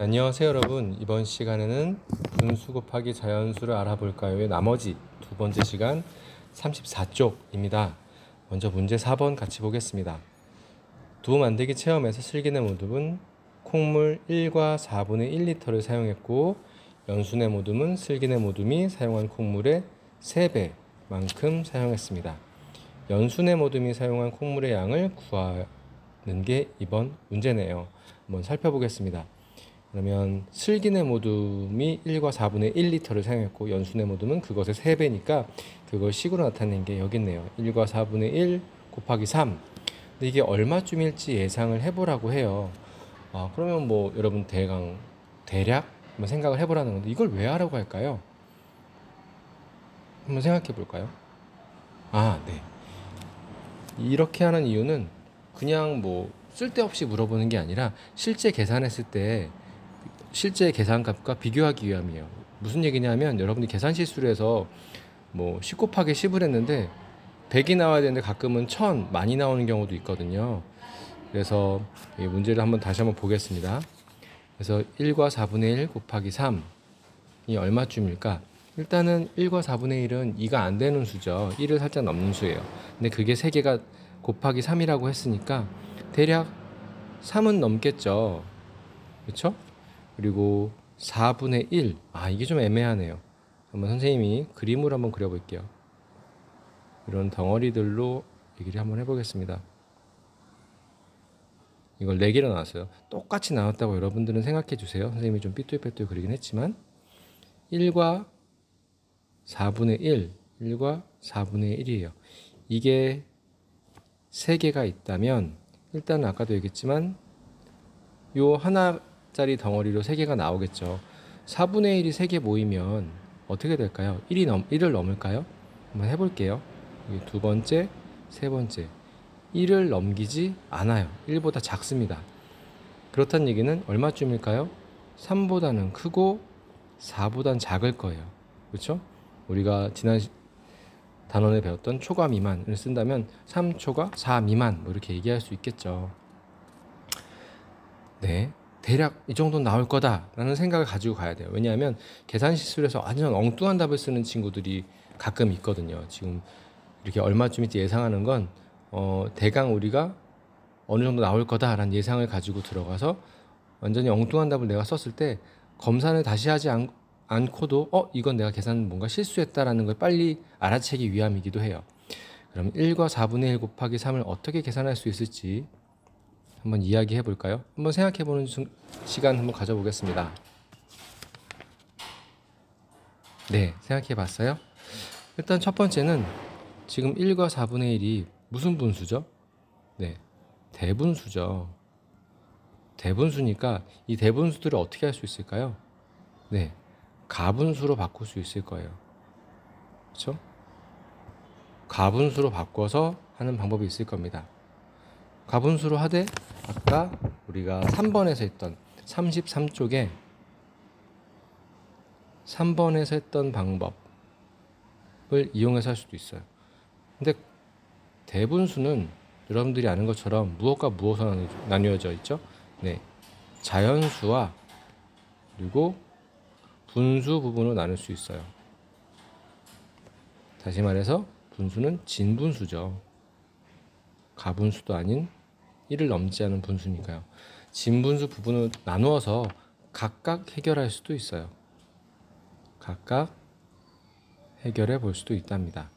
안녕하세요 여러분. 이번 시간에는 분수 곱하기 자연수를 알아볼까요의 나머지 두 번째 시간 34쪽입니다. 먼저 문제 4번 같이 보겠습니다. 두 만들기 체험에서 슬기네 모듬은 콩물 1과 4분의 1리터를 사용했고 연수네 모듬은 슬기네 모듬이 사용한 콩물의 3배만큼 사용했습니다. 연수네 모듬이 사용한 콩물의 양을 구하는 게 이번 문제네요. 한번 살펴보겠습니다. 그러면 슬기네 모둠이 1과 4분의 1리터를 사용했고 연수네 모둠은 그것의 3배니까 그걸 식으로 나타낸 게 여기 있네요. 1과 4분의 1 곱하기 3. 근데 이게 얼마쯤일지 예상을 해보라고 해요. 그러면 뭐 여러분 대략 한번 생각을 해보라는 건데 이걸 왜 하라고 할까요? 한번 생각해 볼까요? 네. 이렇게 하는 이유는 그냥 뭐 쓸데없이 물어보는 게 아니라 실제 계산했을 때 실제 계산값과 비교하기 위함이에요. 무슨 얘기냐면 여러분이 계산 실수를 해서 뭐 10 곱하기 10을 했는데 100이 나와야 되는데 가끔은 1000 많이 나오는 경우도 있거든요. 그래서 이 문제를 다시 한번 보겠습니다. 그래서 1과 4분의 1 곱하기 3이 얼마쯤일까? 일단은 1과 4분의 1은 2가 안 되는 수죠. 1을 살짝 넘는 수예요. 근데 그게 3개가 곱하기 3이라고 했으니까 대략 3은 넘겠죠. 그렇죠? 그리고 4분의 1. 이게 좀 애매하네요. 한번 선생님이 그림을 한번 그려볼게요. 이런 덩어리들로 얘기를 한번 해보겠습니다. 이걸 4개로 나왔어요. 똑같이 나왔다고 여러분들은 생각해 주세요. 선생님이 좀 삐뚤빼뚤 그리긴 했지만 1과 4분의 1, 1과 4분의 1이에요. 이게 3개가 있다면 일단 아까도 얘기했지만 요 하나짜리 덩어리로 3개가 나오겠죠. 4분의 1이 3개 모이면 어떻게 될까요? 1을 넘을까요? 한번 해볼게요. 여기 두 번째, 세 번째 1을 넘기지 않아요. 1보다 작습니다. 그렇다는 얘기는 얼마쯤일까요? 3보다는 크고 4보다는 작을 거예요. 그렇죠? 우리가 지난 단원에 배웠던 초과 미만을 쓴다면 3초과 4 미만 뭐 이렇게 얘기할 수 있겠죠. 네, 대략 이 정도는 나올 거다라는 생각을 가지고 가야 돼요. 왜냐하면 계산 실수를 해서 완전 엉뚱한 답을 쓰는 친구들이 가끔 있거든요. 지금 이렇게 얼마쯤일지 예상하는 건 대강 우리가 어느 정도 나올 거다라는 예상을 가지고 들어가서 완전히 엉뚱한 답을 내가 썼을 때 검산을 다시 하지 않고도 이건 내가 계산 뭔가 실수했다라는 걸 빨리 알아채기 위함이기도 해요. 그럼 1과 4분의 1 곱하기 3을 어떻게 계산할 수 있을지 한번 이야기해 볼까요? 한번 생각해 보는 시간 한번 가져보겠습니다. 네, 생각해 봤어요? 일단 첫 번째는 지금 1과 4분의 1이 무슨 분수죠? 네, 대분수죠. 대분수니까 이 대분수들을 어떻게 할 수 있을까요? 네, 가분수로 바꿀 수 있을 거예요. 그렇죠? 가분수로 바꿔서 하는 방법이 있을 겁니다. 가분수로 하되 아까 우리가 3번에서 했던 33쪽에 3번에서 했던 방법을 이용해서 할 수도 있어요. 근데 대분수는 여러분들이 아는 것처럼 무엇과 무엇으로 나뉘어져 있죠? 네, 자연수와 그리고 분수 부분으로 나눌 수 있어요. 다시 말해서 분수는 진분수죠. 가분수도 아닌 1을 넘지 않은 분수니까요. 진분수 부분을 나누어서 각각 해결할 수도 있어요. 각각 해결해 볼 수도 있답니다.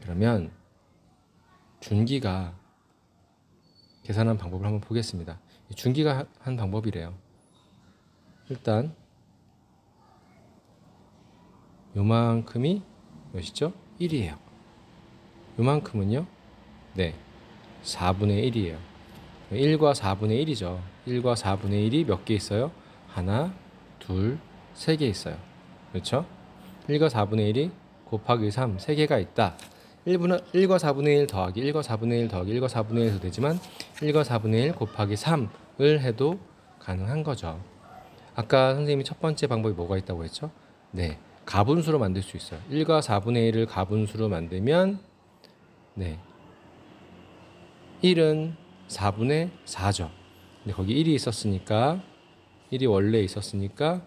그러면 준기가 계산한 방법을 한번 보겠습니다. 준기가 한 방법이래요. 일단 요만큼이 몇이죠? 1이에요. 요만큼은요? 네, 4분의 1이에요. 1과 4분의 1이죠. 1과 4분의 1이 몇 개 있어요? 하나, 둘, 3개 있어요. 그렇죠? 1과 4분의 1이 곱하기 3, 3개가 있다. 1과 4분의 1 더하기 1과 4분의 1 더하기 1과 4분의 1 해도 되지만 1과 4분의 1 곱하기 3을 해도 가능한 거죠. 아까 선생님이 첫 번째 방법이 뭐가 있다고 했죠? 네, 가분수로 만들 수 있어요. 1과 4분의 1을 가분수로 만들면 네, 1은 4분의 4죠. 근데 거기 1이 있었으니까 1이 원래 있었으니까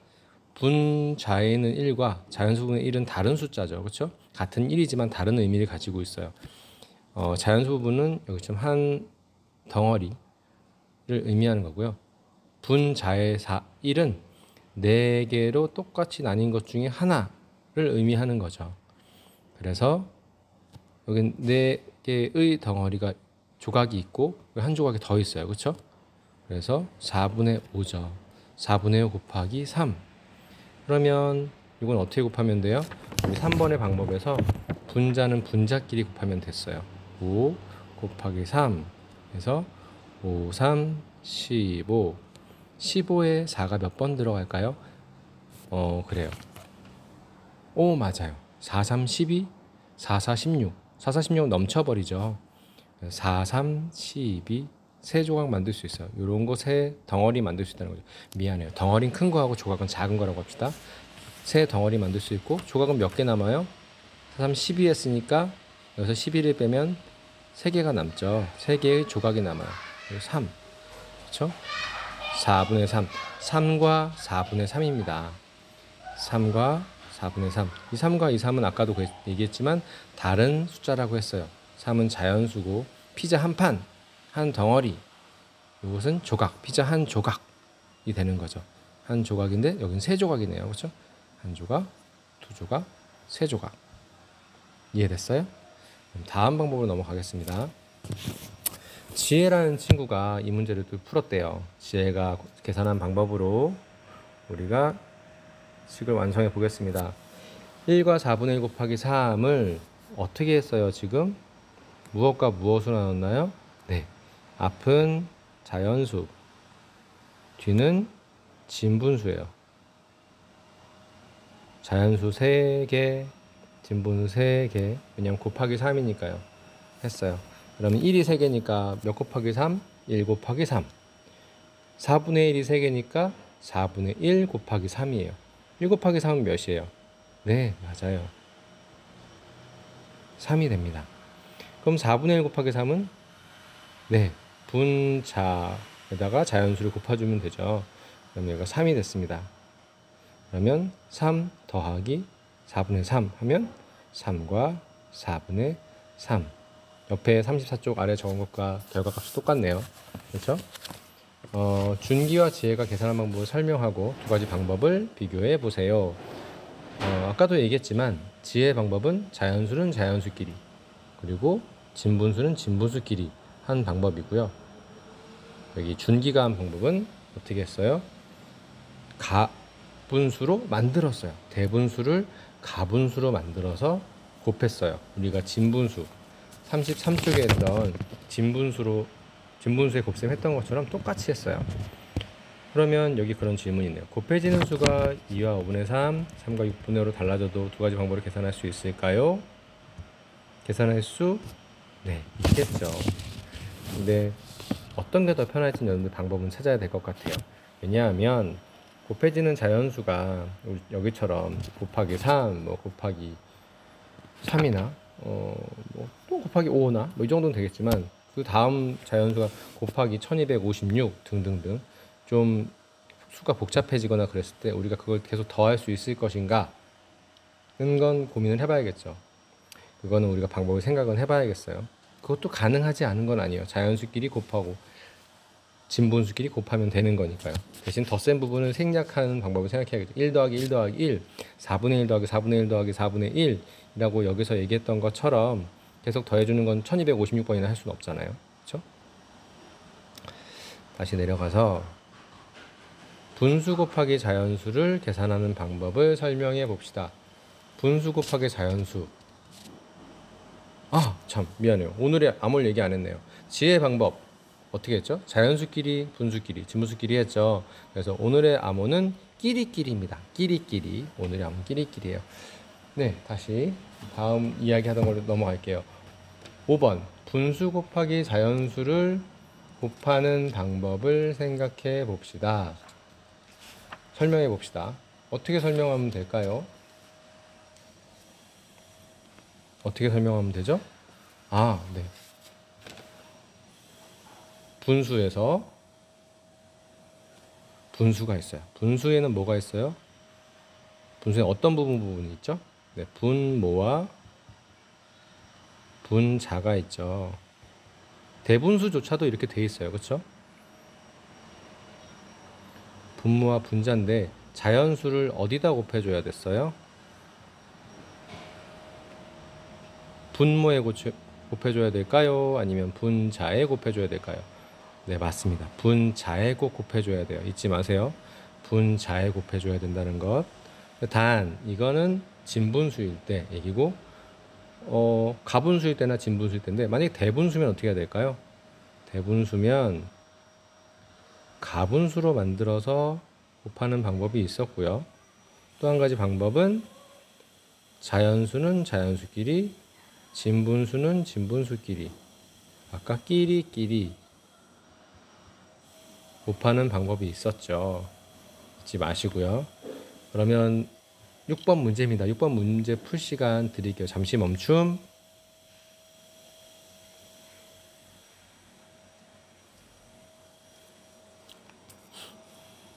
분자에는 1과 자연수분의 1은 다른 숫자죠. 그렇죠? 같은 1이지만 다른 의미를 가지고 있어요. 자연수분은 여기처럼 한 덩어리를 의미하는 거고요. 분자의 1은 4개로 똑같이 나뉜 것 중에 하나를 의미하는 거죠. 그래서 여기 4개의 덩어리가 조각이 있고 한 조각이 더 있어요. 그렇죠? 그래서 4분의 5죠. 4분의 5 곱하기 3. 그러면 이건 어떻게 곱하면 돼요? 우리 3번의 방법에서 분자는 분자끼리 곱하면 됐어요. 5 곱하기 3 해서 5, 3, 15. 15에 4가 몇 번 들어갈까요? 그래요. 오, 맞아요. 4, 3, 12, 4, 4, 16. 4, 4, 16은 넘쳐버리죠. 4, 3, 12. 세 조각 만들 수 있어요. 이런 거 세 덩어리 만들 수 있다는 거죠. 미안해요. 덩어리는 큰 거하고 조각은 작은 거라고 합시다. 세 덩어리 만들 수 있고 조각은 몇 개 남아요? 4, 3, 12 했으니까 여기서 11을 빼면 3개가 남죠. 3개의 조각이 남아요. 그리고 3. 그렇죠? 4분의 3. 3과 4분의 3입니다. 3과 4분의 3. 이 3과 이 3은 아까도 얘기했지만 다른 숫자라고 했어요. 3은 자연수고 피자 한 판, 한 덩어리. 이것은 조각, 피자 한 조각이 되는 거죠. 한 조각인데 여기는 세 조각이네요. 그렇죠? 한 조각, 두 조각, 세 조각. 이해됐어요? 그럼 다음 방법으로 넘어가겠습니다. 지혜라는 친구가 이 문제를 또 풀었대요. 지혜가 계산한 방법으로 우리가 식을 완성해 보겠습니다. 1과 4분의 1 곱하기 3을 어떻게 했어요? 지금 무엇과 무엇으로 나눴나요? 네, 앞은 자연수, 뒤는 진분수예요. 자연수 3개, 진분수 3개. 왜냐면 곱하기 3이니까요. 했어요. 그러면 1이 3개니까 몇 곱하기 3? 1 곱하기 3. 4분의 1이 3개니까 4분의 1 곱하기 3이에요. 1 곱하기 3은 몇이에요? 네, 맞아요. 3이 됩니다. 그럼 4분의 1 곱하기 3은 네, 분자에다가 자연수를 곱해주면 되죠. 그럼 얘가 3이 됐습니다. 그러면 3 더하기 4분의 3 하면 3과 4분의 3. 옆에 34쪽 아래 적은 것과 결과값이 똑같네요. 그렇죠? 준기와 지혜가 계산한 방법을 설명하고 두 가지 방법을 비교해 보세요. 아까도 얘기했지만 지혜 방법은 자연수는 자연수끼리, 그리고 진분수는 진분수끼리 한 방법이고요. 여기 준기가 한 방법은 어떻게 했어요? 가분수로 만들었어요. 대분수를 가분수로 만들어서 곱했어요. 우리가 진분수 33쪽에 했던 진분수의 곱셈 했던 것처럼 똑같이 했어요. 그러면 여기 그런 질문이 있네요. 곱해지는 수가 2와 5분의 3, 3과 6분의 5로 달라져도 두 가지 방법으로 계산할 수 있을까요? 계산할 수 네, 있겠죠. 근데 어떤 게 더 편할지 여러분들 방법은 찾아야 될 것 같아요. 왜냐하면 곱해지는 자연수가 여기처럼 곱하기 3, 뭐 곱하기 3이나 또 곱하기 5나 뭐 이 정도는 되겠지만 그 다음 자연수가 곱하기 1256 등등등 좀 수가 복잡해지거나 그랬을 때 우리가 그걸 계속 더할 수 있을 것인가 는 건 고민을 해봐야겠죠. 그거는 우리가 방법을 생각은 해봐야겠어요. 그것도 가능하지 않은 건 아니에요. 자연수끼리 곱하고 진분수끼리 곱하면 되는 거니까요. 대신 더 센 부분을 생략하는 방법을 생각해야겠죠. 1 더하기 1 더하기 1, 4분의 1 더하기 4분의 1 더하기 4분의 1이라고 여기서 얘기했던 것처럼 계속 더해주는 건 1256번이나 할 수는 없잖아요. 그렇죠? 다시 내려가서 분수 곱하기 자연수를 계산하는 방법을 설명해 봅시다. 분수 곱하기 자연수. 참 미안해요. 오늘의 암홀 얘기 안 했네요. 지혜 방법 어떻게 했죠? 자연수끼리, 분수끼리, 진분수끼리 했죠. 그래서 오늘의 암호는 끼리끼리입니다. 끼리끼리. 오늘의 암호는 끼리끼리예요. 네, 다시 다음 이야기 하던 걸로 넘어갈게요. 5번 분수 곱하기 자연수를 곱하는 방법을 생각해 봅시다. 설명해 봅시다. 어떻게 설명하면 될까요? 어떻게 설명하면 되죠? 네. 분수에서 분수가 있어요. 분수에는 뭐가 있어요? 분수에 어떤 부분이 있죠? 네, 분모와 분자가 있죠. 대분수조차도 이렇게 돼 있어요. 그렇죠? 분모와 분자인데 자연수를 어디다 곱해줘야 됐어요? 분모에 곱해줘야 될까요? 아니면 분자에 곱해줘야 될까요? 네, 맞습니다. 분자에 꼭 곱해줘야 돼요. 잊지 마세요. 분자에 곱해줘야 된다는 것. 단 이거는 진분수일 때 얘기고 가분수일 때나 진분수일 때인데 만약에 대분수면 어떻게 해야 될까요? 대분수면 가분수로 만들어서 곱하는 방법이 있었고요. 또 한 가지 방법은 자연수는 자연수끼리, 진분수는 진분수끼리, 아까 끼리끼리 곱하는 방법이 있었죠. 잊지 마시고요. 그러면 6번 문제입니다. 6번 문제 풀 시간 드릴게요. 잠시 멈춤.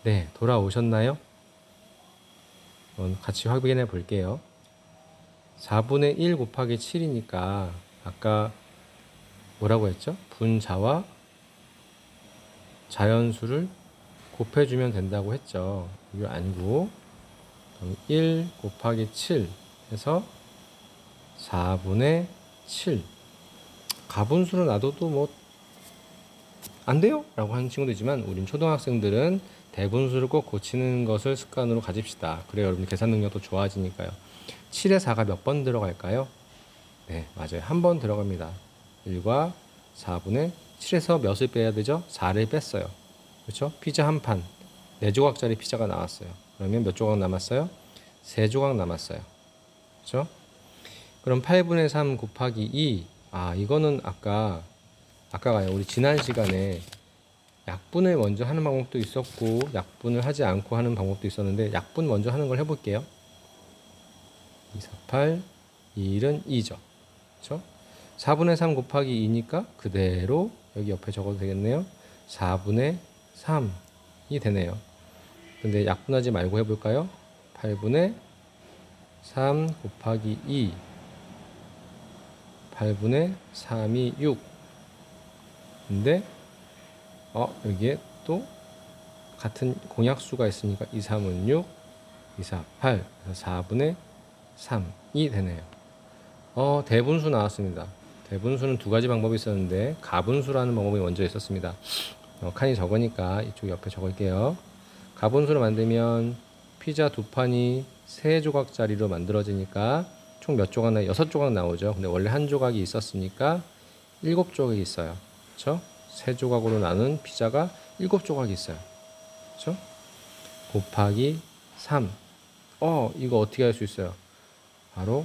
네, 돌아오셨나요? 같이 확인해 볼게요. 4분의 1 곱하기 7이니까 아까 뭐라고 했죠? 분자와 자연수를 곱해주면 된다고 했죠. 이거 아니고 1 곱하기 7 해서 4분의 7 가분수로 놔둬도 뭐 안 돼요? 라고 하는 친구도 있지만 우린 초등학생들은 대분수를 꼭 고치는 것을 습관으로 가집시다. 그래야 여러분 계산 능력도 좋아지니까요. 7에 4가 몇 번 들어갈까요? 네, 맞아요. 한 번 들어갑니다. 1과 4분의 7에서 몇을 빼야 되죠? 4를 뺐어요. 그렇죠? 피자 한 판, 4조각짜리 피자가 나왔어요. 그러면 몇 조각 남았어요? 3조각 남았어요. 그렇죠? 그럼 8분의 3 곱하기 2. 이거는 아까가 우리 지난 시간에 약분을 먼저 하는 방법도 있었고 약분을 하지 않고 하는 방법도 있었는데 약분 먼저 하는 걸 해볼게요. 2, 4, 8, 2, 1은 2죠. 그렇죠? 4분의 3 곱하기 2니까 그대로 여기 옆에 적어도 되겠네요. 4분의 3이 되네요. 근데 약분하지 말고 해볼까요? 8분의 3 곱하기 2 8분의 3이 6 근데 여기에 또 같은 공약수가 있으니까 2, 3은 6 2, 4, 8 그래서 4분의 3이 되네요. 대분수 나왔습니다. 대분수는 두 가지 방법이 있었는데 가분수라는 방법이 먼저 있었습니다. 칸이 적으니까 이쪽 옆에 적을게요. 가분수로 만들면 피자 두 판이 3조각짜리로 만들어지니까 총 몇 조각 나요? 6조각 나오죠. 근데 원래 한 조각이 있었으니까 7조각이 있어요. 그렇죠? 3조각으로 나눈 피자가 7조각이 있어요. 그렇죠? 곱하기 3. 이거 어떻게 할 수 있어요? 바로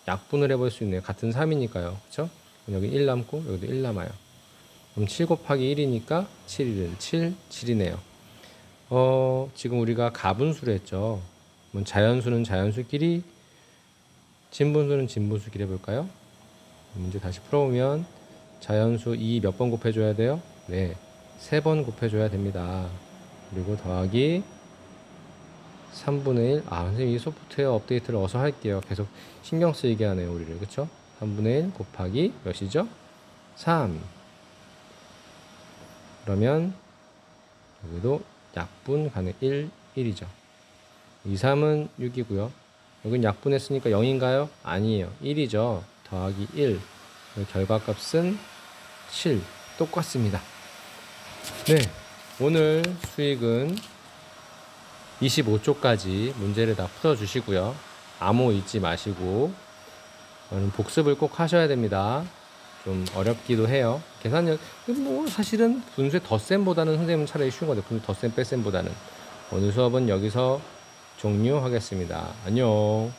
약분을 해볼 수 있네요. 같은 3이니까요. 그렇죠? 여기 1 남고 여기도 1 남아요. 그럼 7 곱하기 1이니까 7, 1은 7, 7이네요. 지금 우리가 가분수를 했죠. 그럼 자연수는 자연수끼리, 진분수는 진분수끼리 해볼까요? 문제 다시 풀어보면 자연수 2 몇 번 곱해줘야 돼요? 네, 3번 곱해줘야 됩니다. 그리고 더하기 3분의 1. 선생님 이 소프트웨어 업데이트를 어서 할게요. 계속 신경 쓰이게 하네요, 우리를. 그쵸? 3분의 1 곱하기 몇이죠? 3. 그러면 여기도 약분 가능 1, 1이죠. 2, 3은 6이고요. 여긴 약분했으니까 0인가요? 아니에요. 1이죠. 더하기 1. 결과값은 7. 똑같습니다. 네, 오늘 수익은 25초까지 문제를 다 풀어주시고요. 암호 잊지 마시고 복습을 꼭 하셔야 됩니다. 좀 어렵기도 해요. 계산력 뭐 사실은 분수의 덧셈보다는 선생님은 차라리 쉬운 것 같아요. 분수 덧셈 뺄셈보다는. 오늘 수업은 여기서 종료하겠습니다. 안녕.